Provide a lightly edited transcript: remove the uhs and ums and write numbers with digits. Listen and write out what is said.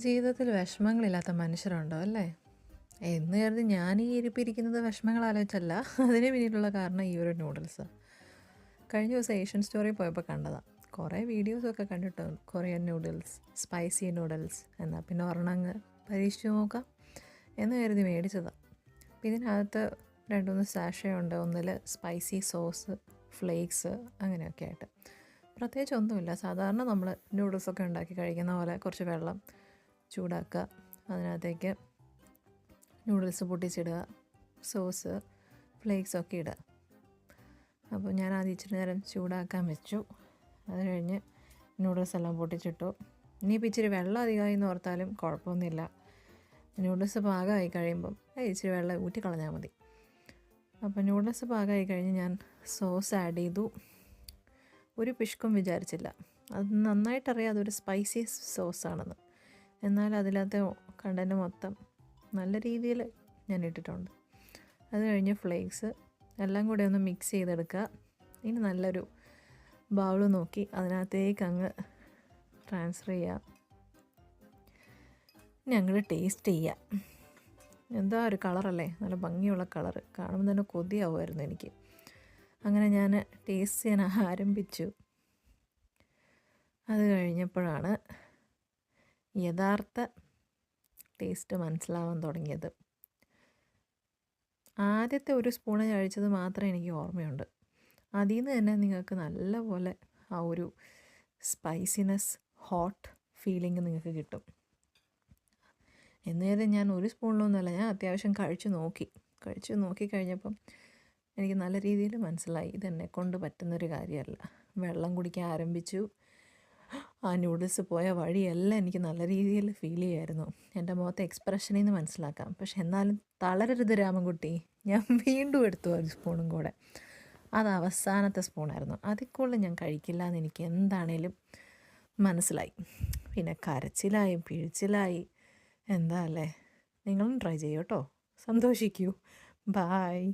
ജീവിതത്തിൽ വിഷമങ്ങളില്ലാത്ത മനുഷ്യരുണ്ടോ അല്ലേ? എന്ന് കരുതി ഞാൻ ഈ ഇരിപ്പിരിക്കുന്നത് വിഷമങ്ങൾ ആലോചിച്ചല്ല. അതിന് പിന്നിലുള്ള കാരണം ഈ ഒരു നൂഡിൽസ്. കഴിഞ്ഞ ദിവസം ഏഷ്യൻ സ്റ്റോറിൽ പോയപ്പോൾ കണ്ടതാണ്. കുറേ വീഡിയോസൊക്കെ കണ്ടിട്ട് കൊറിയൻ നൂഡിൽസ്, സ്പൈസി നൂഡിൽസ് എന്നാൽ പിന്നെ ഒരെണ്ണങ്ങ് പരീക്ഷിച്ച് നോക്കാം എന്ന് കരുതി മേടിച്ചതാണ്. അപ്പം ഇതിനകത്ത് 2-3 സാഷയുണ്ട്. ഒന്നിൽ സ്പൈസി സോസ്, ഫ്ലേക്സ് അങ്ങനെയൊക്കെ ആയിട്ട്. പ്രത്യേകിച്ച് ഒന്നുമില്ല. സാധാരണ നമ്മൾ നൂഡിൽസൊക്കെ ഉണ്ടാക്കി കഴിക്കുന്ന പോലെ കുറച്ച് വെള്ളം ചൂടാക്കുക, അതിനകത്തേക്ക് നൂഡിൽസ് പൊട്ടിച്ചിടുക, സോസ് ഫ്ലേക്സൊക്കെ ഇടുക. അപ്പോൾ ഞാൻ ആദ്യം ഇച്ചിരി നേരം ചൂടാക്കാൻ വെച്ചു. അത് കഴിഞ്ഞ് നൂഡിൽസ് എല്ലാം പൊട്ടിച്ചിട്ടു. ഇനിയിപ്പോൾ ഇച്ചിരി വെള്ളം അധികമായി എന്ന് ഓർത്താലും കുഴപ്പമൊന്നുമില്ല. നൂഡിൽസ് പാകമായി കഴിയുമ്പം ഇച്ചിരി വെള്ളം ഊറ്റിക്കളഞ്ഞാൽ മതി. അപ്പോൾ നൂഡിൽസ് പാകമായി കഴിഞ്ഞ് ഞാൻ സോസ് ആഡ് ചെയ്തു. ഒരു പിഷ്കും വിചാരിച്ചില്ല. അത് നന്നായിട്ടറിയാം അതൊരു സ്പൈസി സോസാണെന്ന്. എന്നാൽ അതിലകത്തെ കണ്ടൻറ്റ് മൊത്തം നല്ല രീതിയിൽ ഞാൻ ഇട്ടിട്ടുണ്ട്. അത് കഴിഞ്ഞ് ഫ്ലേക്സ് എല്ലാം കൂടെ ഒന്ന് മിക്സ് ചെയ്തെടുക്കുക. ഇനി നല്ലൊരു ബൗൾ നോക്കി അതിനകത്തേക്ക് അങ്ങ് ട്രാൻസ്ഫർ ചെയ്യുക. ഇനി അങ്ങോട്ട് ടേസ്റ്റ് ചെയ്യുക. എന്താ ഒരു കളറല്ലേ, നല്ല ഭംഗിയുള്ള കളറ്. കാണുമ്പോൾ തന്നെ കൊതിയാവുമായിരുന്നു എനിക്ക്. അങ്ങനെ ഞാൻ ടേസ്റ്റ് ചെയ്യാൻ ആരംഭിച്ചു. അത് കഴിഞ്ഞപ്പോഴാണ് യഥാർത്ഥ ടേസ്റ്റ് മനസ്സിലാവാൻ തുടങ്ങിയത്. ആദ്യത്തെ ഒരു സ്പൂണ് കഴിച്ചത് മാത്രമേ എനിക്ക് ഓർമ്മയുണ്ട്. അതിൽ നിന്ന് തന്നെ നിങ്ങൾക്ക് നല്ലപോലെ ആ ഒരു സ്പൈസിനെസ്, ഹോട്ട് ഫീലിംഗ് നിങ്ങൾക്ക് കിട്ടും. എന്നേത് ഞാൻ ഒരു സ്പൂണിലൊന്നുമല്ല, ഞാൻ അത്യാവശ്യം കഴിച്ചു നോക്കി കഴിഞ്ഞപ്പം എനിക്ക് നല്ല രീതിയിൽ മനസ്സിലായി ഇതെന്നെ കൊണ്ട് പറ്റുന്നൊരു കാര്യമല്ല. വെള്ളം കുടിക്കാൻ ആരംഭിച്ചു. ആ നൂഡിൽസ് പോയ വഴിയെല്ലാം എനിക്ക് നല്ല രീതിയിൽ ഫീൽ ചെയ്യുമായിരുന്നു. എൻ്റെ മുഖത്തെ എക്സ്പ്രഷനിൽ നിന്ന് മനസ്സിലാക്കാം. പക്ഷെ എന്നാലും തളരരുത് രാമൻകുട്ടി, ഞാൻ വീണ്ടും എടുത്തു ഒരു സ്പൂണും കൂടെ. അത് അവസാനത്തെ സ്പൂണായിരുന്നു. അതിൽ കൂടുതൽ ഞാൻ കഴിക്കില്ല എന്ന് എനിക്ക് എന്താണേലും മനസ്സിലായി. പിന്നെ കരച്ചിലായി, പിഴിച്ചിലായി. എന്താ അല്ലേ? നിങ്ങളും ട്രൈ ചെയ്യൂ കേട്ടോ, സന്തോഷിക്കൂ. ബായ്.